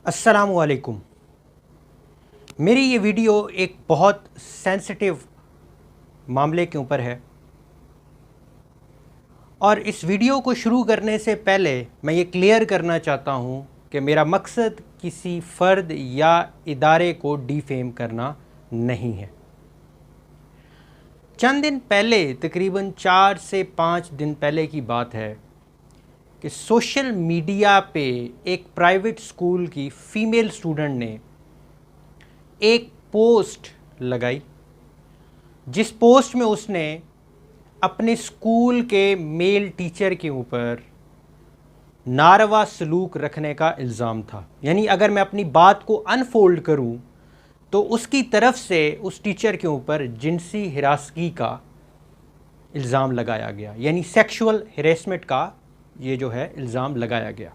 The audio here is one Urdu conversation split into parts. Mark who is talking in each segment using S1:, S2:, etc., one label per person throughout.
S1: السلام علیکم۔ میری یہ ویڈیو ایک بہت سینسٹیو معاملے کے اوپر ہے، اور اس ویڈیو کو شروع کرنے سے پہلے میں یہ کلیئر کرنا چاہتا ہوں کہ میرا مقصد کسی فرد یا ادارے کو ڈیفیم کرنا نہیں ہے۔ چند دن پہلے، تقریباً 4 سے 5 دن پہلے کی بات ہے کہ سوشل میڈیا پہ ایک پرائیویٹ اسکول کی فیمیل اسٹوڈنٹ نے ایک پوسٹ لگائی، جس پوسٹ میں اس نے اپنے اسکول کے میل ٹیچر کے اوپر ناروا سلوک رکھنے کا الزام تھا۔ یعنی اگر میں اپنی بات کو انفولڈ کروں تو اس کی طرف سے اس ٹیچر کے اوپر جنسی ہراسگی کا الزام لگایا گیا، یعنی سیکشول ہریسمنٹ کا یہ جو ہے الزام لگایا گیا۔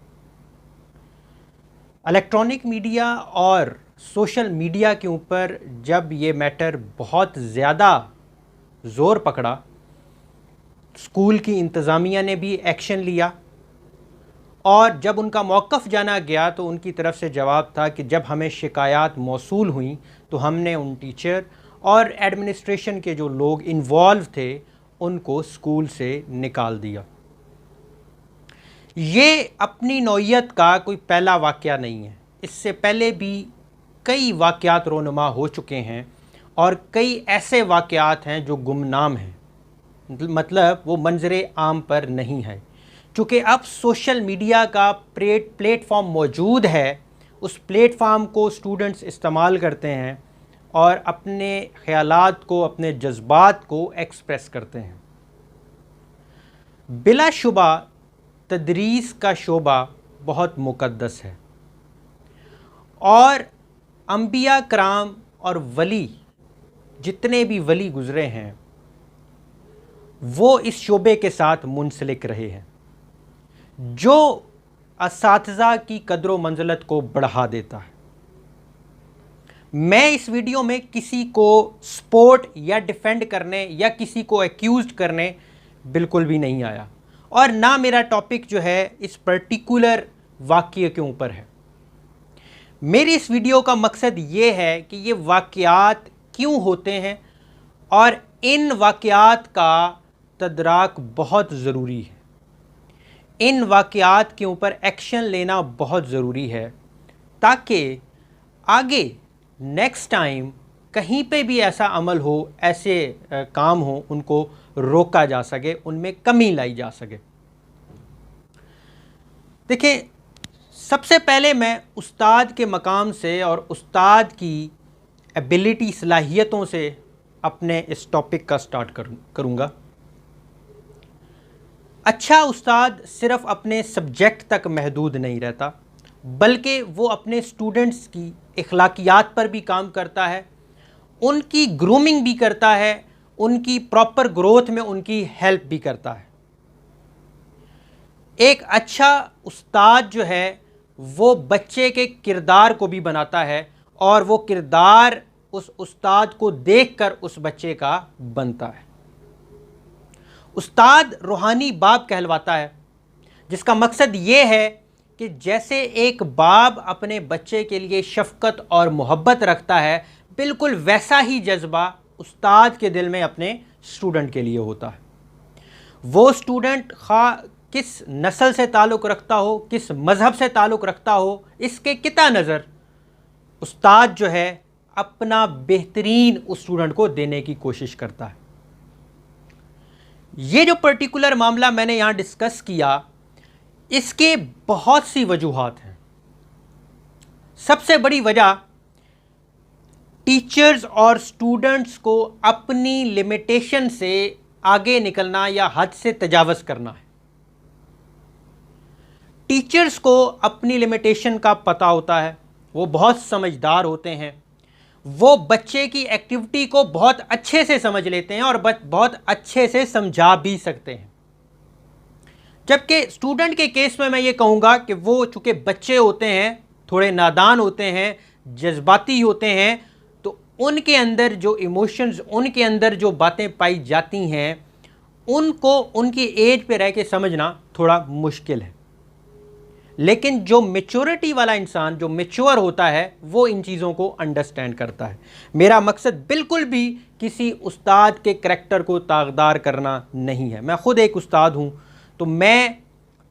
S1: الیکٹرانک میڈیا اور سوشل میڈیا کے اوپر جب یہ میٹر بہت زیادہ زور پکڑا، اسکول کی انتظامیہ نے بھی ایکشن لیا، اور جب ان کا موقف جانا گیا تو ان کی طرف سے جواب تھا کہ جب ہمیں شکایات موصول ہوئیں تو ہم نے ان ٹیچر اور ایڈمنسٹریشن کے جو لوگ انوالو تھے ان کو اسکول سے نکال دیا۔ یہ اپنی نوعیت کا کوئی پہلا واقعہ نہیں ہے، اس سے پہلے بھی کئی واقعات رونما ہو چکے ہیں، اور کئی ایسے واقعات ہیں جو گمنام ہیں، مطلب وہ منظر عام پر نہیں ہے۔ چونکہ اب سوشل میڈیا کا پلیٹ فارم موجود ہے، اس پلیٹ فارم کو اسٹوڈنٹس استعمال کرتے ہیں اور اپنے خیالات کو، اپنے جذبات کو ایکسپریس کرتے ہیں۔ بلا شبہ تدریس کا شعبہ بہت مقدس ہے، اور انبیاء کرام اور ولی، جتنے بھی ولی گزرے ہیں، وہ اس شعبے کے ساتھ منسلک رہے ہیں، جو اساتذہ کی قدر و منزلت کو بڑھا دیتا ہے۔ میں اس ویڈیو میں کسی کو سپورٹ یا ڈیفینڈ کرنے یا کسی کو ایکیوزڈ کرنے بالکل بھی نہیں آیا، اور نہ میرا ٹاپک جو ہے اس پرٹیکولر واقعے کے اوپر ہے۔ میری اس ویڈیو کا مقصد یہ ہے کہ یہ واقعات کیوں ہوتے ہیں، اور ان واقعات کا تدارک بہت ضروری ہے، ان واقعات کے اوپر ایکشن لینا بہت ضروری ہے، تاکہ آگے نیکسٹ ٹائم کہیں پہ بھی ایسا عمل ہو، ایسے کام ہوں، ان کو روکا جا سکے، ان میں کمی لائی جا سکے۔ دیکھیں، سب سے پہلے میں استاد کے مقام سے اور استاد کی ایبیلٹی، صلاحیتوں سے اپنے اس ٹاپک کا سٹارٹ کروں گا۔ اچھا استاد صرف اپنے سبجیکٹ تک محدود نہیں رہتا، بلکہ وہ اپنے اسٹوڈنٹس کی اخلاقیات پر بھی کام کرتا ہے، ان کی گرومنگ بھی کرتا ہے، ان کی پراپر گروتھ میں ان کی ہیلپ بھی کرتا ہے۔ ایک اچھا استاد جو ہے وہ بچے کے کردار کو بھی بناتا ہے، اور وہ کردار اس استاد کو دیکھ کر اس بچے کا بنتا ہے۔ استاد روحانی باپ کہلواتا ہے، جس کا مقصد یہ ہے کہ جیسے ایک باپ اپنے بچے کے لیے شفقت اور محبت رکھتا ہے، بالکل ویسا ہی جذبہ استاد کے دل میں اپنے اسٹوڈنٹ کے لیے ہوتا ہے۔ وہ اسٹوڈنٹ خواہ کس نسل سے تعلق رکھتا ہو، کس مذہب سے تعلق رکھتا ہو، اس کے قطع نظر استاد جو ہے اپنا بہترین اس اسٹوڈنٹ کو دینے کی کوشش کرتا ہے۔ یہ جو پرٹیکولر معاملہ میں نے یہاں ڈسکس کیا، اس کے بہت سی وجوہات ہیں۔ سب سے بڑی وجہ ٹیچرز اور سٹوڈنٹس کو اپنی لمیٹیشن سے آگے نکلنا یا حد سے تجاوز کرنا ہے۔ ٹیچرز کو اپنی لمیٹیشن کا پتہ ہوتا ہے، وہ بہت سمجھدار ہوتے ہیں، وہ بچے کی ایکٹیویٹی کو بہت اچھے سے سمجھ لیتے ہیں اور بہت اچھے سے سمجھا بھی سکتے ہیں۔ جبکہ اسٹوڈنٹ کے کیس میں یہ کہوں گا کہ وہ چونکہ بچے ہوتے ہیں، تھوڑے نادان ہوتے ہیں، جذباتی ہوتے ہیں، تو ان کے اندر جو ایموشنز، ان کے اندر جو باتیں پائی جاتی ہیں، ان کو ان کی ایج پہ رہ کے سمجھنا تھوڑا مشکل ہے۔ لیکن جو میچورٹی والا انسان جو میچور ہوتا ہے وہ ان چیزوں کو انڈرسٹینڈ کرتا ہے۔ میرا مقصد بالکل بھی کسی استاد کے کریکٹر کو داغدار کرنا نہیں ہے، میں خود ایک استاد ہوں، تو میں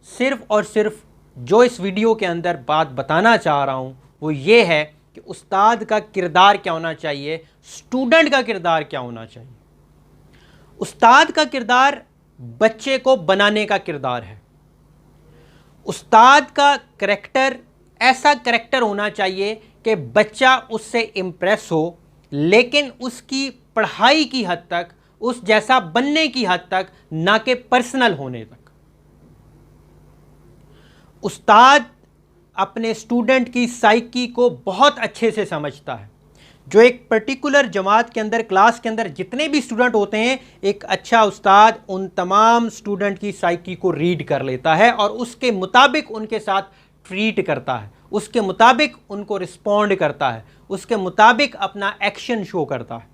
S1: صرف اور صرف جو اس ویڈیو کے اندر بات بتانا چاہ رہا ہوں وہ یہ ہے کہ استاد کا کردار کیا ہونا چاہیے، اسٹوڈنٹ کا کردار کیا ہونا چاہیے۔ استاد کا کردار بچے کو بنانے کا کردار ہے۔ استاد کا کریکٹر ایسا کریکٹر ہونا چاہیے کہ بچہ اس سے امپریس ہو، لیکن اس کی پڑھائی کی حد تک، اس جیسا بننے کی حد تک، نہ کہ پرسنل ہونے تک۔ استاد اپنے اسٹوڈنٹ کی سائیکی کو بہت اچھے سے سمجھتا ہے۔ جو ایک پرٹیکولر جماعت کے اندر، کلاس کے اندر جتنے بھی اسٹوڈنٹ ہوتے ہیں، ایک اچھا استاد ان تمام اسٹوڈنٹ کی سائیکی کو ریڈ کر لیتا ہے اور اس کے مطابق ان کے ساتھ ٹریٹ کرتا ہے، اس کے مطابق ان کو رسپونڈ کرتا ہے، اس کے مطابق اپنا ایکشن شو کرتا ہے۔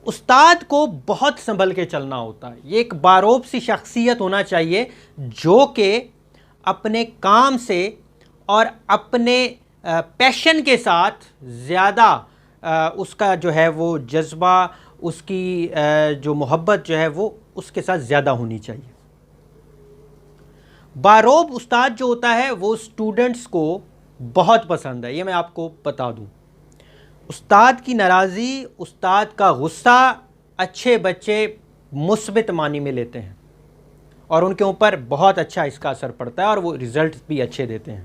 S1: استاد کو بہت سنبھل کے چلنا ہوتا ہے۔ یہ ایک باروب سی شخصیت ہونا چاہیے جو کہ اپنے کام سے اور اپنے پیشن کے ساتھ زیادہ اس کا جو ہے وہ جذبہ، اس کی جو محبت جو ہے وہ اس کے ساتھ زیادہ ہونی چاہیے۔ باروب استاد جو ہوتا ہے وہ اسٹوڈنٹس کو بہت پسند ہے، یہ میں آپ کو بتا دوں۔ استاد کی ناراضی، استاد کا غصہ اچھے بچے مثبت معنی میں لیتے ہیں اور ان کے اوپر بہت اچھا اس کا اثر پڑتا ہے اور وہ رزلٹ بھی اچھے دیتے ہیں۔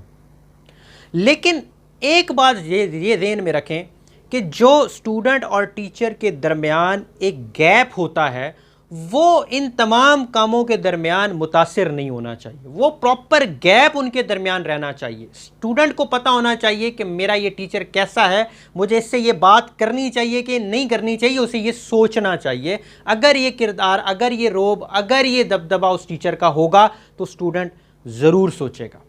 S1: لیکن ایک بات یہ ذہن میں رکھیں کہ جو اسٹوڈنٹ اور ٹیچر کے درمیان ایک گیپ ہوتا ہے وہ ان تمام کاموں کے درمیان متاثر نہیں ہونا چاہیے، وہ پراپر گیپ ان کے درمیان رہنا چاہیے۔ اسٹوڈنٹ کو پتہ ہونا چاہیے کہ میرا یہ ٹیچر کیسا ہے، مجھے اس سے یہ بات کرنی چاہیے کہ نہیں کرنی چاہیے، اسے یہ سوچنا چاہیے۔ اگر یہ کردار، اگر یہ روب، اگر یہ دبدبہ اس ٹیچر کا ہوگا تو اسٹوڈنٹ ضرور سوچے گا۔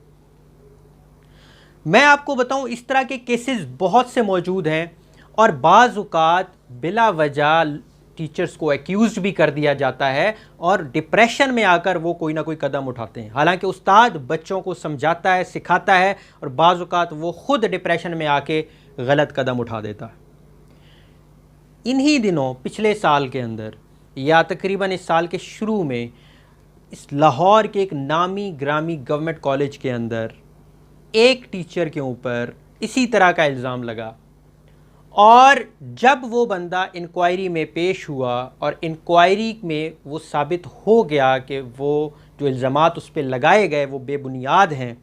S1: میں آپ کو بتاؤں اس طرح کے کیسز بہت سے موجود ہیں اور بعض اوقات بلا وجہ ٹیچرز کو ایکیوزڈ بھی کر دیا جاتا ہے اور ڈپریشن میں آ کر وہ کوئی نہ کوئی قدم اٹھاتے ہیں، حالانکہ استاد بچوں کو سمجھاتا ہے، سکھاتا ہے اور بعض اوقات وہ خود ڈپریشن میں آ کے غلط قدم اٹھا دیتا ہے۔ انہی دنوں پچھلے سال کے اندر یا تقریباً اس سال کے شروع میں اس لاہور کے ایک نامی گرامی گورنمنٹ کالج کے اندر ایک ٹیچر کے اوپر اسی طرح کا الزام لگا، اور جب وہ بندہ انکوائری میں پیش ہوا اور انکوائری میں وہ ثابت ہو گیا کہ وہ جو الزامات اس پہ لگائے گئے وہ بے بنیاد ہیں،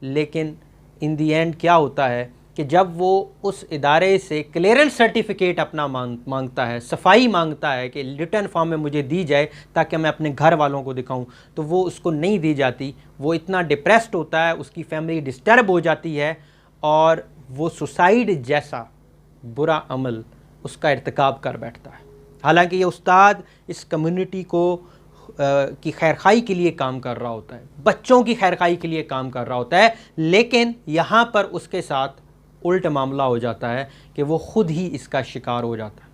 S1: لیکن ان دی اینڈ کیا ہوتا ہے کہ جب وہ اس ادارے سے کلیئرنس سرٹیفکیٹ اپنا مانگتا ہے، صفائی مانگتا ہے کہ ریٹن فارم میں مجھے دی جائے تاکہ میں اپنے گھر والوں کو دکھاؤں، تو وہ اس کو نہیں دی جاتی۔ وہ اتنا ڈپریسڈ ہوتا ہے، اس کی فیملی ڈسٹرب ہو جاتی ہے اور وہ سوسائڈ جیسا برا عمل اس کا ارتکاب کر بیٹھتا ہے۔ حالانکہ یہ استاد اس کمیونٹی کو کی خیرخوائی کے لیے کام کر رہا ہوتا ہے، بچوں کی خیرخوائی کے لیے کام کر رہا ہوتا ہے، لیکن یہاں پر اس کے ساتھ الٹ معاملہ ہو جاتا ہے کہ وہ خود ہی اس کا شکار ہو جاتا ہے۔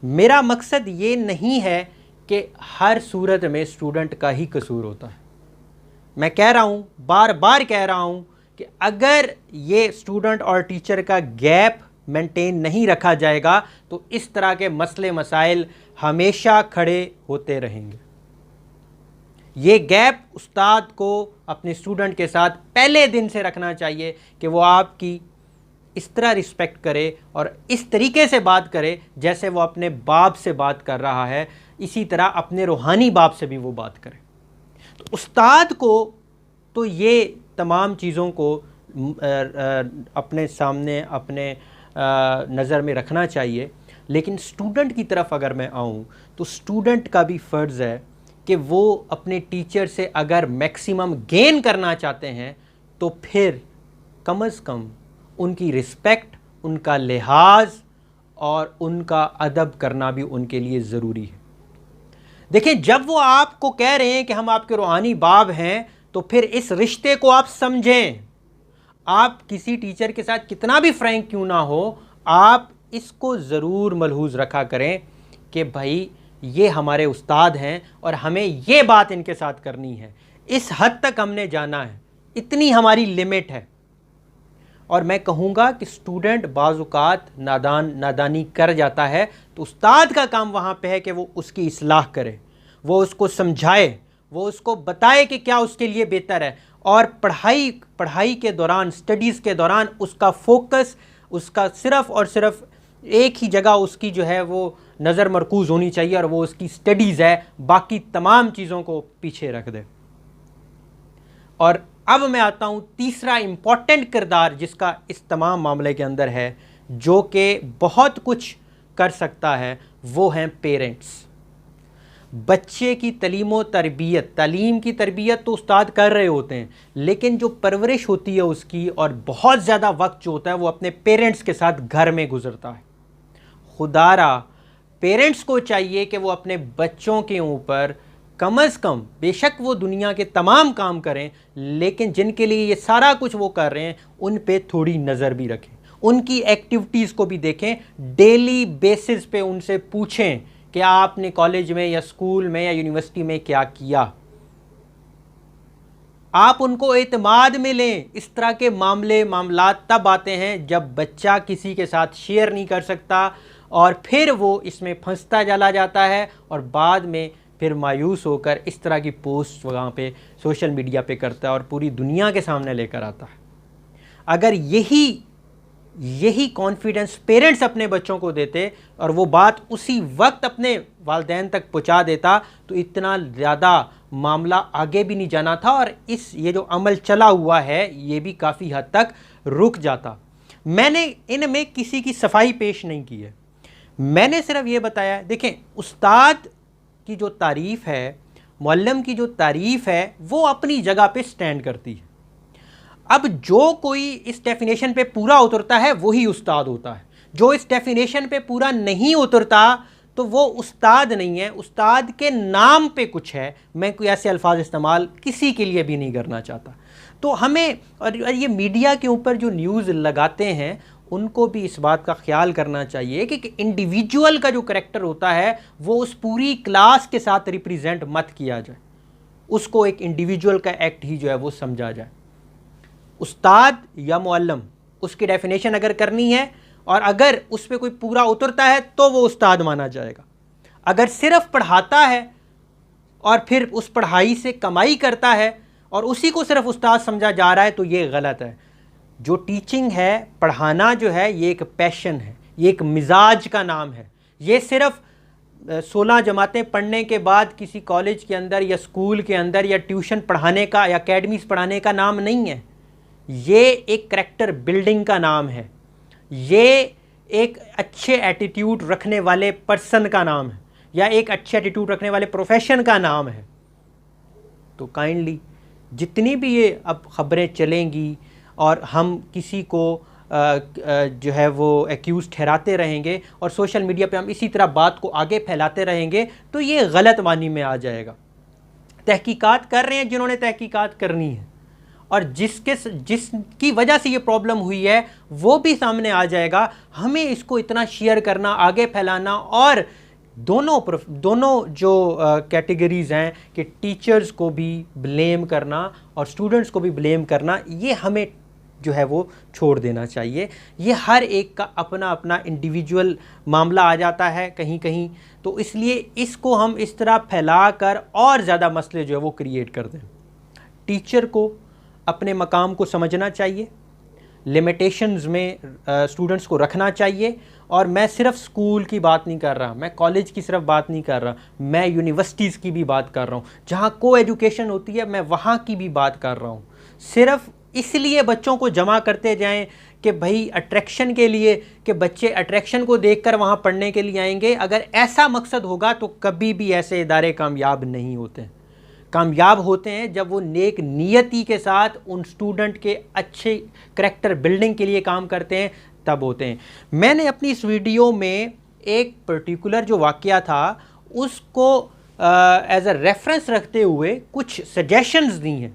S1: میرا مقصد یہ نہیں ہے کہ ہر صورت میں اسٹوڈنٹ کا ہی قصور ہوتا ہے۔ میں کہہ رہا ہوں، بار بار کہہ رہا ہوں کہ اگر یہ اسٹوڈنٹ اور ٹیچر کا گیپ مینٹین نہیں رکھا جائے گا تو اس طرح کے مسئلے مسائل ہمیشہ کھڑے ہوتے رہیں گے۔ یہ گیپ استاد کو اپنے اسٹوڈنٹ کے ساتھ پہلے دن سے رکھنا چاہیے کہ وہ آپ کی اس طرح رسپیکٹ کرے اور اس طریقے سے بات کرے جیسے وہ اپنے باپ سے بات کر رہا ہے، اسی طرح اپنے روحانی باپ سے بھی وہ بات کرے۔ تو استاد کو تو یہ تمام چیزوں کو اپنے سامنے، اپنے نظر میں رکھنا چاہیے، لیکن اسٹوڈنٹ کی طرف اگر میں آؤں تو اسٹوڈنٹ کا بھی فرض ہے کہ وہ اپنے ٹیچر سے اگر میکسیمم گین کرنا چاہتے ہیں تو پھر کم از کم ان کی رسپیکٹ، ان کا لحاظ اور ان کا ادب کرنا بھی ان کے لیے ضروری ہے۔ دیکھیں، جب وہ آپ کو کہہ رہے ہیں کہ ہم آپ کے روحانی باپ ہیں تو پھر اس رشتے کو آپ سمجھیں۔ آپ کسی ٹیچر کے ساتھ کتنا بھی فرینک کیوں نہ ہو، آپ اس کو ضرور ملحوظ رکھا کریں کہ بھائی یہ ہمارے استاد ہیں اور ہمیں یہ بات ان کے ساتھ کرنی ہے، اس حد تک ہم نے جانا ہے، اتنی ہماری لمٹ ہے۔ اور میں کہوں گا کہ اسٹوڈنٹ بعض اوقات نادانی کر جاتا ہے تو استاد کا کام وہاں پہ ہے کہ وہ اس کی اصلاح کرے، وہ اس کو سمجھائے، وہ اس کو بتائے کہ کیا اس کے لیے بہتر ہے، اور پڑھائی کے دوران، سٹڈیز کے دوران اس کا فوکس، اس کا صرف اور صرف ایک ہی جگہ اس کی جو ہے وہ نظر مرکوز ہونی چاہیے، اور وہ اس کی سٹڈیز ہے، باقی تمام چیزوں کو پیچھے رکھ دے۔ اور اب میں آتا ہوں تیسرا امپورٹنٹ کردار جس کا اس تمام معاملے کے اندر ہے، جو کہ بہت کچھ کر سکتا ہے، وہ ہیں پیرنٹس۔ بچے کی تعلیم کی تربیت تو استاد کر رہے ہوتے ہیں، لیکن جو پرورش ہوتی ہے اس کی، اور بہت زیادہ وقت جو ہوتا ہے وہ اپنے پیرنٹس کے ساتھ گھر میں گزرتا ہے۔ خدا را پیرنٹس کو چاہیے کہ وہ اپنے بچوں کے اوپر کم از کم، بے شک وہ دنیا کے تمام کام کریں، لیکن جن کے لیے یہ سارا کچھ وہ کر رہے ہیں ان پہ تھوڑی نظر بھی رکھیں، ان کی ایکٹیویٹیز کو بھی دیکھیں، ڈیلی بیسز پہ ان سے پوچھیں کہ آپ نے کالج میں یا اسکول میں یا یونیورسٹی میں کیا کیا۔ آپ ان کو اعتماد میں لیں۔ اس طرح کے معاملات تب آتے ہیں جب بچہ کسی کے ساتھ شیئر نہیں کر سکتا، اور پھر وہ اس میں پھنستا چلا جاتا ہے، اور بعد میں پھر مایوس ہو کر اس طرح کی پوسٹ وہاں پہ سوشل میڈیا پہ کرتا ہے اور پوری دنیا کے سامنے لے کر آتا ہے۔ اگر یہی کانفیڈنس پیرنٹس اپنے بچوں کو دیتے اور وہ بات اسی وقت اپنے والدین تک پہنچا دیتا تو اتنا زیادہ معاملہ آگے بھی نہیں جانا تھا، اور یہ جو عمل چلا ہوا ہے یہ بھی کافی حد تک رک جاتا۔ میں نے ان میں کسی کی صفائی پیش نہیں کی ہے، میں نے صرف یہ بتایا، دیکھیں استاد کی جو تعریف ہے، معلم کی جو تعریف ہے، وہ اپنی جگہ پہ سٹینڈ کرتی ہے۔ اب جو کوئی اس ڈیفینیشن پہ پورا اترتا ہے وہی استاد ہوتا ہے، جو اس ڈیفینیشن پہ پورا نہیں اترتا تو وہ استاد نہیں ہے، استاد کے نام پہ کچھ ہے۔ میں کوئی ایسے الفاظ استعمال کسی کے لیے بھی نہیں کرنا چاہتا۔ تو ہمیں، اور یہ میڈیا کے اوپر جو نیوز لگاتے ہیں ان کو بھی اس بات کا خیال کرنا چاہیے کہ انڈیویجول کا جو کریکٹر ہوتا ہے وہ اس پوری کلاس کے ساتھ ریپریزنٹ مت کیا جائے، اس کو ایک انڈیویجول کا ایکٹ ہی جو ہے وہ سمجھا جائے۔ استاد یا معلم، اس کی ڈیفینیشن اگر کرنی ہے اور اگر اس پہ کوئی پورا اترتا ہے تو وہ استاد مانا جائے گا۔ اگر صرف پڑھاتا ہے اور پھر اس پڑھائی سے کمائی کرتا ہے اور اسی کو صرف استاد سمجھا جا رہا ہے تو یہ غلط ہے۔ جو ٹیچنگ ہے، پڑھانا جو ہے، یہ ایک پیشن ہے، یہ ایک مزاج کا نام ہے۔ یہ صرف 16 جماعتیں پڑھنے کے بعد کسی کالج کے اندر یا اسکول کے اندر یا ٹیوشن پڑھانے کا یا اکیڈمیز پڑھانے کا نام نہیں ہے، یہ ایک کریکٹر بلڈنگ کا نام ہے، یہ ایک اچھے ایٹیٹیوڈ رکھنے والے پرسن کا نام ہے، یا ایک اچھے ایٹیٹیوڈ رکھنے والے پروفیشن کا نام ہے۔ تو کائنڈلی جتنی بھی یہ اب خبریں چلیں گی اور ہم کسی کو جو ہے وہ ایکیوز ٹھہراتے رہیں گے اور سوشل میڈیا پہ ہم اسی طرح بات کو آگے پھیلاتے رہیں گے تو یہ غلط معنی میں آ جائے گا۔ تحقیقات کر رہے ہیں جنہوں نے تحقیقات کرنی ہے، اور جس کی وجہ سے یہ پرابلم ہوئی ہے وہ بھی سامنے آ جائے گا۔ ہمیں اس کو اتنا شیئر کرنا، آگے پھیلانا، اور دونوں جو کیٹیگریز ہیں کہ ٹیچرز کو بھی بلیم کرنا اور اسٹوڈنٹس کو بھی بلیم کرنا، یہ ہمیں جو ہے وہ چھوڑ دینا چاہیے۔ یہ ہر ایک کا اپنا اپنا انڈیویجول معاملہ آ جاتا ہے کہیں کہیں، تو اس لیے اس کو ہم اس طرح پھیلا کر اور زیادہ مسئلے جو ہے وہ کریٹ کر دیں۔ ٹیچر کو اپنے مقام کو سمجھنا چاہیے، لمیٹیشنز میں اسٹوڈنٹس کو رکھنا چاہیے، اور میں صرف اسکول کی بات نہیں کر رہا، میں کالج کی صرف بات نہیں کر رہا، میں یونیورسٹیز کی بھی بات کر رہا ہوں، جہاں کو ایجوکیشن ہوتی ہے میں وہاں کی بھی بات کر رہا ہوں۔ صرف اس لیے بچوں کو جمع کرتے جائیں کہ بھائی اٹریکشن کے لیے، کہ بچے اٹریکشن کو دیکھ کر وہاں پڑھنے کے لیے آئیں گے، اگر ایسا مقصد ہوگا تو کبھی بھی ایسے ادارے کامیاب نہیں ہوتے ہیں۔ کامیاب ہوتے ہیں جب وہ نیک نیتی کے ساتھ ان اسٹوڈنٹ کے اچھے کریکٹر بلڈنگ کے لیے کام کرتے ہیں، تب ہوتے ہیں۔ میں نے اپنی اس ویڈیو میں ایک پرٹیکولر جو واقعہ تھا اس کو ایز اے ریفرنس رکھتے ہوئے کچھ سجیشنز دی ہیں،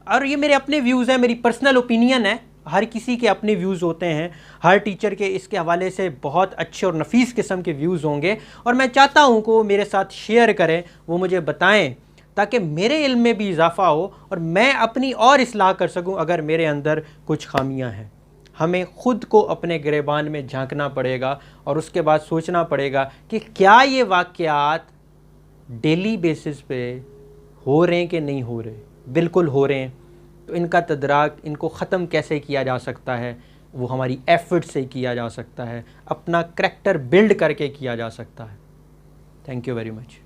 S1: اور یہ میرے اپنے ویوز ہیں، میری پرسنل اوپینین ہے، ہر کسی کے اپنے ویوز ہوتے ہیں، ہر ٹیچر کے اس کے حوالے سے بہت اچھے اور نفیس قسم کے ویوز ہوں گے، اور میں چاہتا ہوں کہ وہ میرے ساتھ شیئر کریں، وہ مجھے بتائیں تاکہ میرے علم میں بھی اضافہ ہو اور میں اپنی اور اصلاح کر سکوں اگر میرے اندر کچھ خامیاں ہیں۔ ہمیں خود کو اپنے گریبان میں جھانکنا پڑے گا اور اس کے بعد سوچنا پڑے گا کہ کیا یہ واقعات ڈیلی بیسس پہ ہو رہے ہیں کہ نہیں ہو رہے۔ بالکل ہو رہے ہیں، تو ان کا تدراک، ان کو ختم کیسے کیا جا سکتا ہے، وہ ہماری ایفرٹ سے کیا جا سکتا ہے، اپنا کریکٹر بلڈ کر کے کیا جا سکتا ہے۔ Thank you very much.